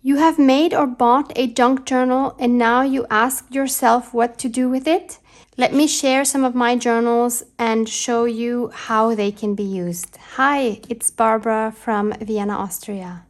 You have made or bought a junk journal and now you ask yourself what to do with it? Let me share some of my journals and show you how they can be used. Hi, it's Barbara from Vienna, Austria.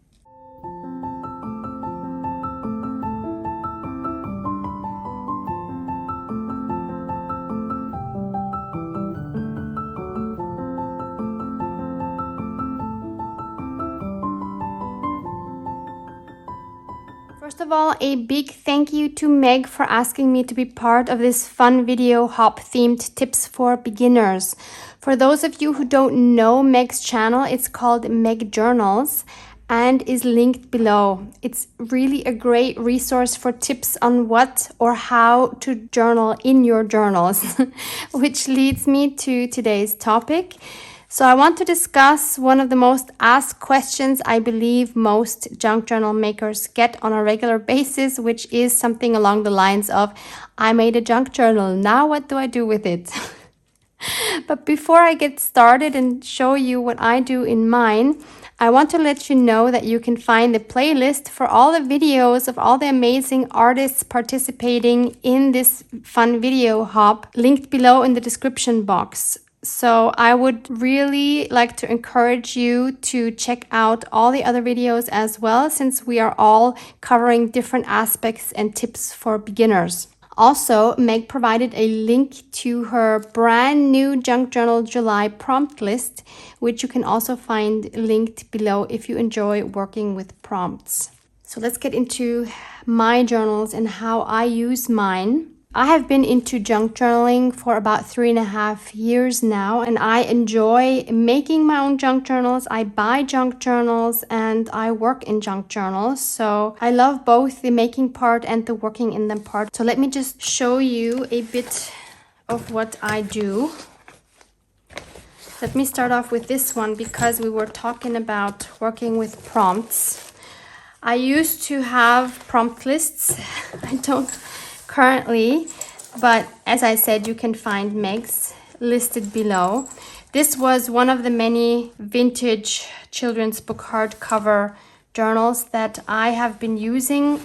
First of all, a big thank you to Meg for asking me to be part of this fun video hop-themed tips for beginners. For those of you who don't know Meg's channel, it's called Meg Journals and is linked below. It's really a great resource for tips on what or how to journal in your journals, which leads me to today's topic. So I want to discuss one of the most asked questions I believe most junk journal makers get on a regular basis, which is something along the lines of, I made a junk journal, now what do I do with it? But before I get started and show you what I do in mine, I want to let you know that you can find the playlist for all the videos of all the amazing artists participating in this fun video hop linked below in the description box. So I would really like to encourage you to check out all the other videos as well, since we are all covering different aspects and tips for beginners. Also, Meg provided a link to her brand new Junk Journal July prompt list, which you can also find linked below if you enjoy working with prompts. So let's get into my journals and how I use mine. I have been into junk journaling for about 3.5 years now, and I enjoy making my own junk journals. I buy junk journals and I work in junk journals. So I love both the making part and the working in them part. So let me just show you a bit of what I do. Let me start off with this one because we were talking about working with prompts. I used to have prompt lists. I don't currently, but as I said, you can find Meg's listed below. This was one of the many vintage children's book hardcover journals that I have been using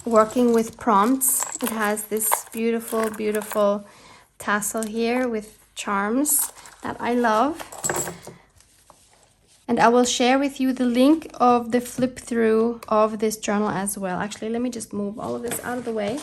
working with prompts. It has this beautiful, beautiful tassel here with charms that I love. And I will share with you the link of the flip through of this journal as well. Actually, let me just move all of this out of the way.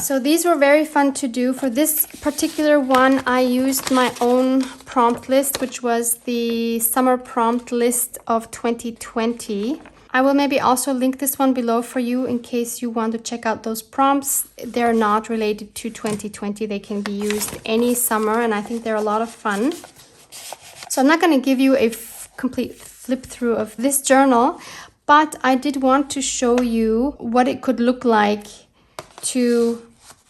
So these were very fun to do. For this particular one, I used my own prompt list, which was the summer prompt list of 2020. I will maybe also link this one below for you in case you want to check out those prompts. They're not related to 2020. They can be used any summer, and I think they're a lot of fun. So I'm not going to give you a complete flip through of this journal, but I did want to show you what it could look like to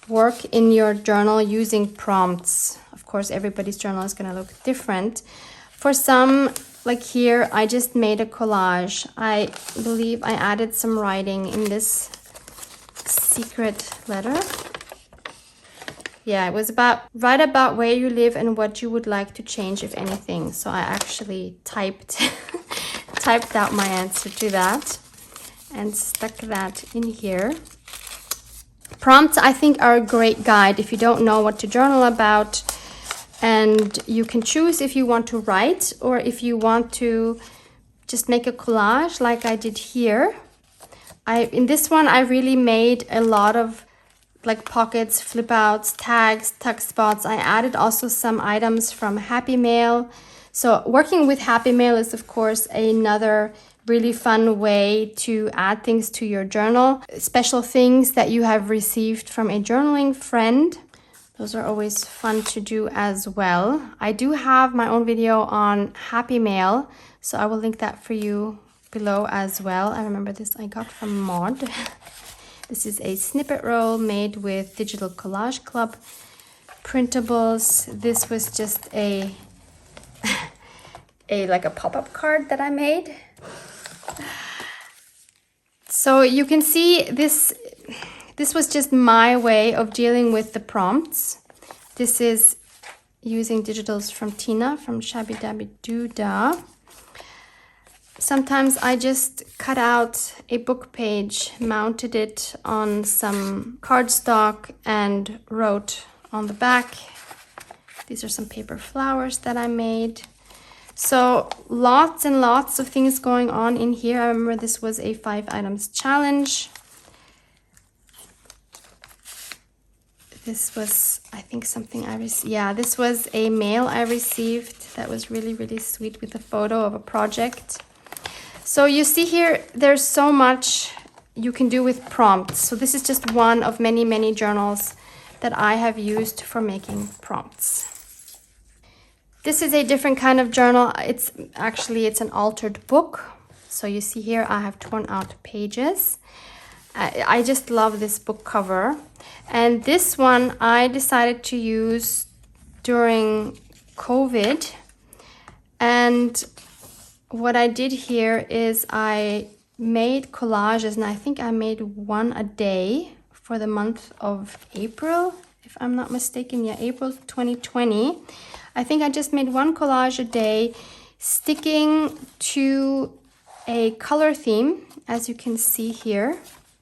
work in your journal using prompts. Of course, everybody's journal is going to look different. For some, like here, I just made a collage. I believe I added some writing in this secret letter. Yeah, it was right about where you live and what you would like to change, if anything. So I actually typed out my answer to that and stuck that in here. Prompts, I think, are a great guide if you don't know what to journal about, and you can choose if you want to write or if you want to just make a collage like I did here. In this one, I really made a lot of like pockets, flip outs, tags, tuck spots. I added also some items from Happy Mail. So working with Happy Mail is, of course, another really fun way to add things to your journal. Special things that you have received from a journaling friend. Those are always fun to do as well. I do have my own video on Happy Mail, so I will link that for you below as well. I remember this I got from Maud. This is a snippet roll made with Digital Collage Club printables. This was just a like a pop-up card that I made. So you can see this was just my way of dealing with the prompts. This is using digitals from Tina from Shabby Dabby Doodah. Sometimes I just cut out a book page, mounted it on some cardstock, and wrote on the back. These are some paper flowers that I made. So lots and lots of things going on in here. I remember this was a 5 items challenge. This was, I think, something I received. Yeah, this was a mail I received that was really, really sweet with a photo of a project. So you see here, there's so much you can do with prompts. So this is just one of many, many journals that I have used for making prompts. This is a different kind of journal. It's an altered book. So you see here, I have torn out pages. I just love this book cover. And this one I decided to use during COVID. And what I did here is I made collages, and I think I made one a day for the month of April, if I'm not mistaken. Yeah, April 2020. I think I just made one collage a day, sticking to a color theme, as you can see here.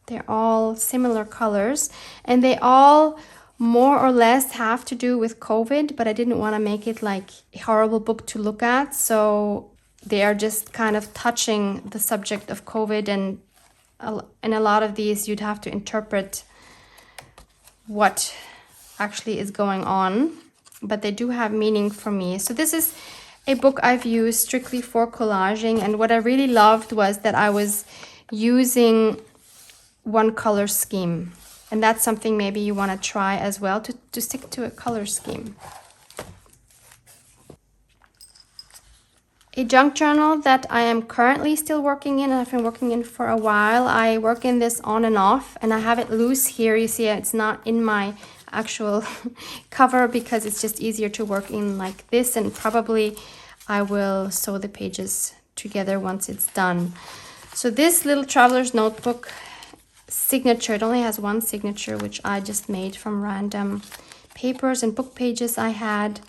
They're all similar colors, and they all more or less have to do with COVID, but I didn't want to make it like a horrible book to look at. So they are just kind of touching the subject of COVID, and in a lot of these you'd have to interpret what actually is going on, but they do have meaning for me. So this is a book I've used strictly for collaging, and what I really loved was that I was using one color scheme, and that's something maybe you want to try as well, to stick to a color scheme. A junk journal that I am currently still working in, and I've been working in for a while. I work in this on and off, and I have it loose here. You see it's not in my actual cover because it's just easier to work in like this, and probably I will sew the pages together once it's done. So this little traveler's notebook signature, it only has one signature, which I just made from random papers and book pages I had.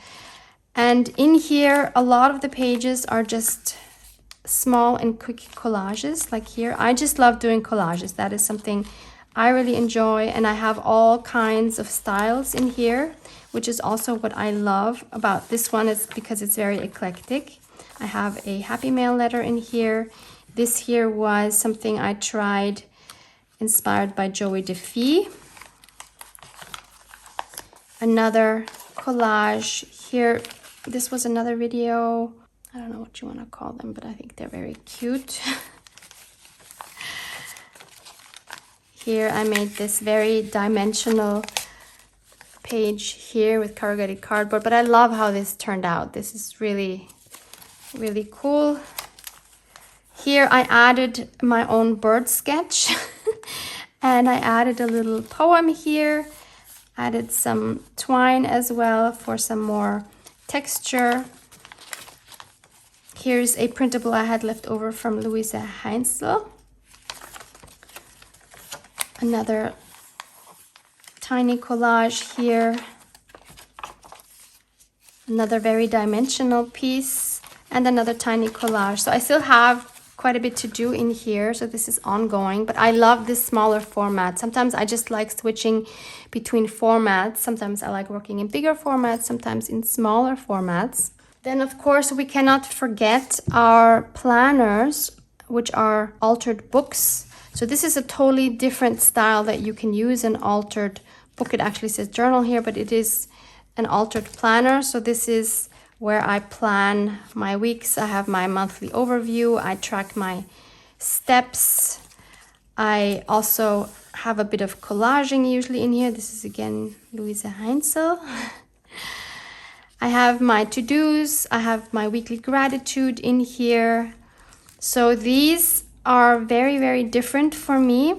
And in here, a lot of the pages are just small and quick collages. Like here, I just love doing collages. That is something I really enjoy. And I have all kinds of styles in here, which is also what I love about this one, is because it's very eclectic. I have a Happy Mail letter in here. This here was something I tried, inspired by Joey DeFee. Another collage here. This was another video. I don't know what you want to call them, but I think they're very cute. Here I made this very dimensional page here with corrugated cardboard, but I love how this turned out. This is really, really cool. Here I added my own bird sketch and I added a little poem here, added some twine as well for some more texture. Here's a printable I had left over from Louisa Heinzel. Another tiny collage here. Another very dimensional piece, and another tiny collage. So I still have quite a bit to do in here, so this is ongoing, but I love this smaller format. Sometimes I just like switching between formats. Sometimes I like working in bigger formats, sometimes in smaller formats. Then of course we cannot forget our planners, which are altered books. So this is a totally different style that you can use an altered book. It actually says journal here, but it is an altered planner. So this is where I plan my weeks. I have my monthly overview. I track my steps. I also have a bit of collaging usually in here. This is again Louisa Heinzel. I have my to-dos. I have my weekly gratitude in here. So these are very, very different for me.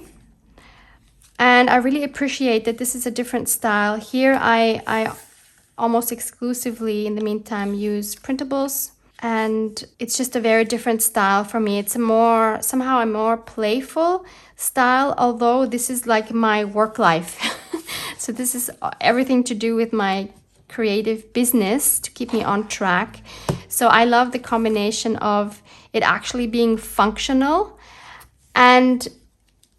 And I really appreciate that this is a different style. Here I almost exclusively in the meantime use printables, and it's just a very different style for me. It's somehow a more playful style, although this is like my work life. So this is everything to do with my creative business to keep me on track. So I love the combination of it actually being functional and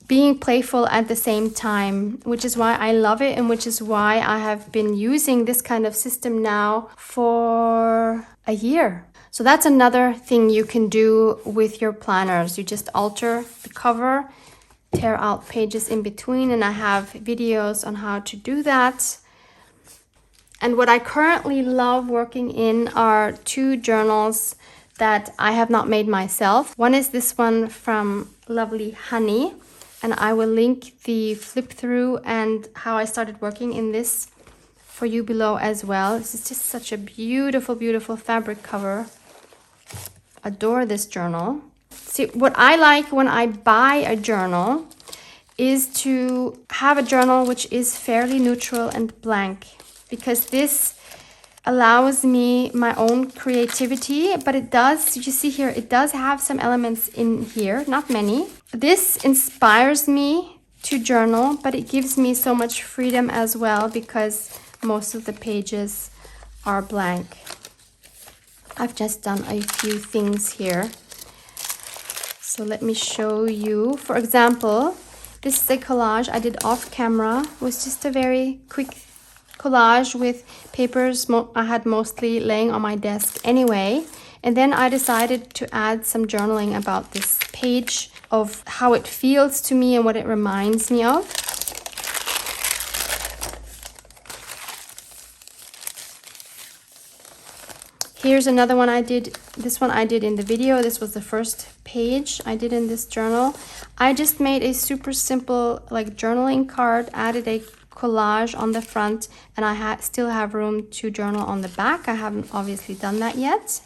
being playful at the same time, which is why I love it, and which is why I have been using this kind of system now for a year. So that's another thing you can do with your planners. You just alter the cover, tear out pages in between, and I have videos on how to do that. And what I currently love working in are two journals that I have not made myself. One is this one from Lovely Honey, and I will link the flip through and how I started working in this for you below as well. This is just such a beautiful, beautiful fabric cover. Adore this journal. See, what I like when I buy a journal is to have a journal which is fairly neutral and blank, because this allows me my own creativity, but it does, you see here, it does have some elements in here, not many. This inspires me to journal, but it gives me so much freedom as well because most of the pages are blank. I've just done a few things here. So let me show you. For example, this is a collage I did off camera. It was just a very quick collage with papers I had mostly laying on my desk anyway. And then I decided to add some journaling about this page of how it feels to me and what it reminds me of. Here's another one I did. This one I did in the video. This was the first page I did in this journal. I just made a super simple like journaling card, added a collage on the front, and I still have room to journal on the back. I haven't obviously done that yet.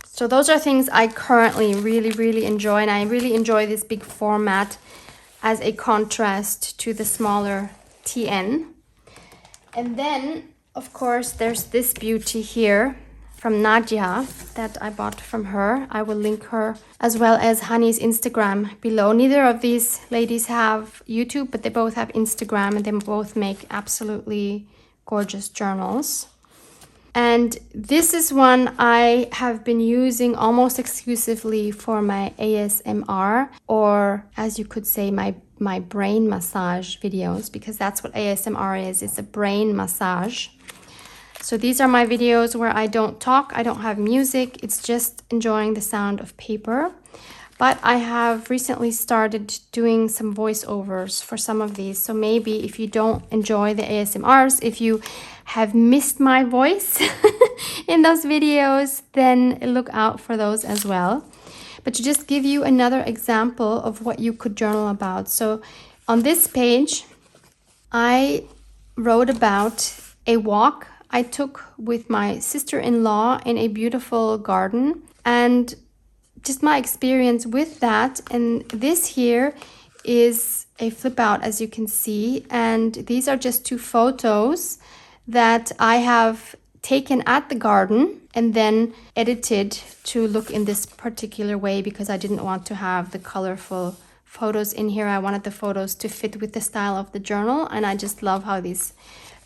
So those are things I currently really enjoy, and I really enjoy this big format as a contrast to the smaller TN. And then, of course, there's this beauty here from Nadia that I bought from her. I will link her as well as Honey's Instagram below. Neither of these ladies have YouTube, but they both have Instagram, and they both make absolutely gorgeous journals. And this is one I have been using almost exclusively for my ASMR, or as you could say, my brain massage videos, because that's what ASMR is. It's a brain massage. So these are my videos where I don't talk, I don't have music, it's just enjoying the sound of paper. But I have recently started doing some voiceovers for some of these. So maybe if you don't enjoy the ASMRs, if you have missed my voice in those videos, then look out for those as well. But to just give you another example of what you could journal about. So on this page, I wrote about a walk I took with my sister-in-law in a beautiful garden, and just my experience with that. And this here is a flip out, as you can see, and these are just two photos that I have taken at the garden and then edited to look in this particular way, because I didn't want to have the colorful photos in here. I wanted the photos to fit with the style of the journal, and I just love how these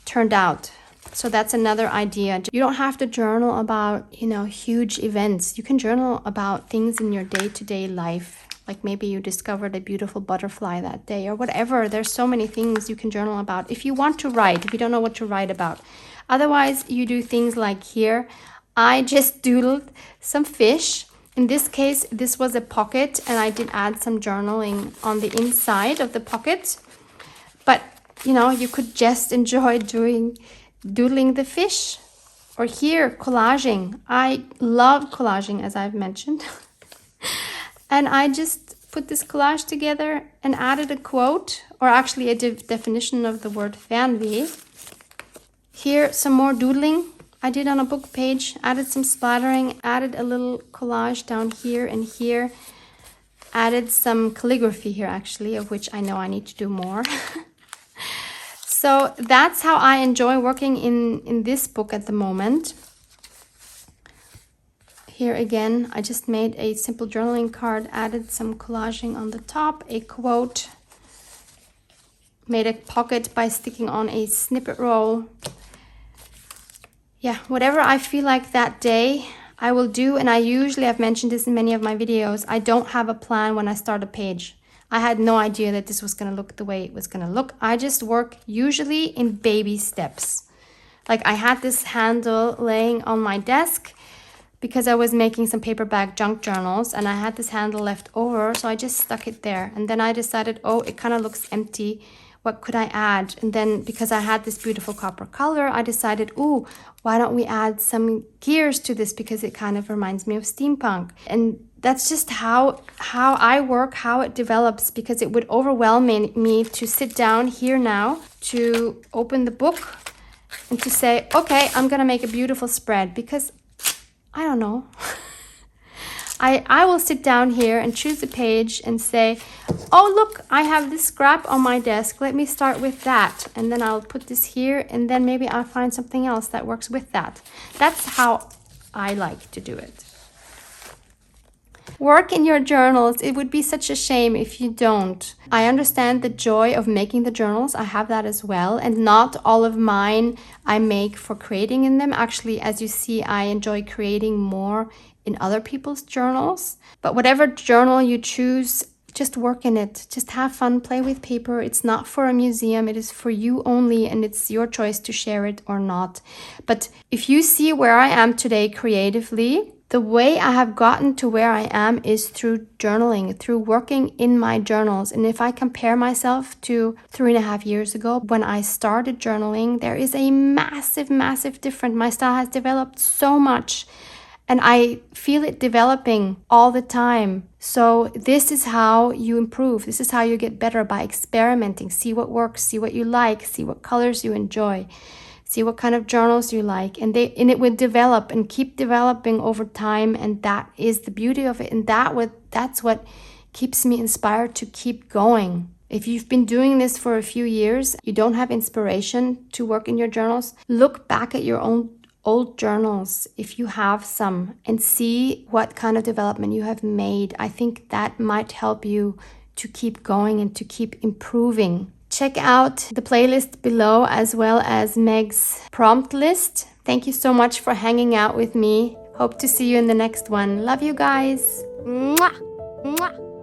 turned out. So that's another idea. You don't have to journal about, huge events. You can journal about things in your day-to-day life. Like maybe you discovered a beautiful butterfly that day or whatever. There's so many things you can journal about if you want to write, if you don't know what to write about. Otherwise, you do things like here. I just doodled some fish. In this case, this was a pocket, and I did add some journaling on the inside of the pocket. But, you could just enjoy doodling the fish. Or here, collaging. I love collaging, as I've mentioned. And I just put this collage together and added a quote, or actually a definition of the word fernweh. Here, some more doodling I did on a book page, added some splattering, added a little collage down here and here, added some calligraphy here actually, of which I know I need to do more. So that's how I enjoy working in this book at the moment. Here again, I just made a simple journaling card, added some collaging on the top, a quote, made a pocket by sticking on a snippet roll. Yeah, whatever I feel like that day, I will do, and I've mentioned this in many of my videos, I don't have a plan when I start a page. I had no idea that this was going to look the way it was going to look. I just work usually in baby steps. Like I had this handle laying on my desk because I was making some paperback junk journals, and I had this handle left over, so I just stuck it there. And then I decided, oh, it kind of looks empty. What could I add? And then because I had this beautiful copper color, I decided, ooh, why don't we add some gears to this, because it kind of reminds me of steampunk. And that's just how I work, how it develops, because it would overwhelm me to sit down here now, to open the book and to say, okay, I'm gonna make a beautiful spread, because I don't know. I will sit down here and choose a page and say, oh, look, I have this scrap on my desk. Let me start with that. And then I'll put this here, and then maybe I'll find something else that works with that. That's how I like to do it. Work in your journals. It would be such a shame if you don't. I understand the joy of making the journals. I have that as well. And not all of mine I make for creating in them. Actually, as you see, I enjoy creating more in other people's journals. But whatever journal you choose, just work in it. Just have fun, play with paper. It's not for a museum. It is for you only, and it's your choice to share it or not. But if you see where I am today creatively, the way I have gotten to where I am is through journaling, through working in my journals. And if I compare myself to 3.5 years ago when I started journaling, there is a massive, massive difference. My style has developed so much, and I feel it developing all the time. So this is how you improve. This is how you get better, by experimenting. See what works, see what you like, see what colors you enjoy. See what kind of journals you like, and it will develop and keep developing over time, and that is the beauty of it, and that's what keeps me inspired to keep going. If you've been doing this for a few years, you don't have inspiration to work in your journals, look back at your own old journals, if you have some, and see what kind of development you have made. I think that might help you to keep going and to keep improving. Check out the playlist below, as well as Meg's prompt list. Thank you so much for hanging out with me. Hope to see you in the next one. Love you guys. Mwah! Mwah!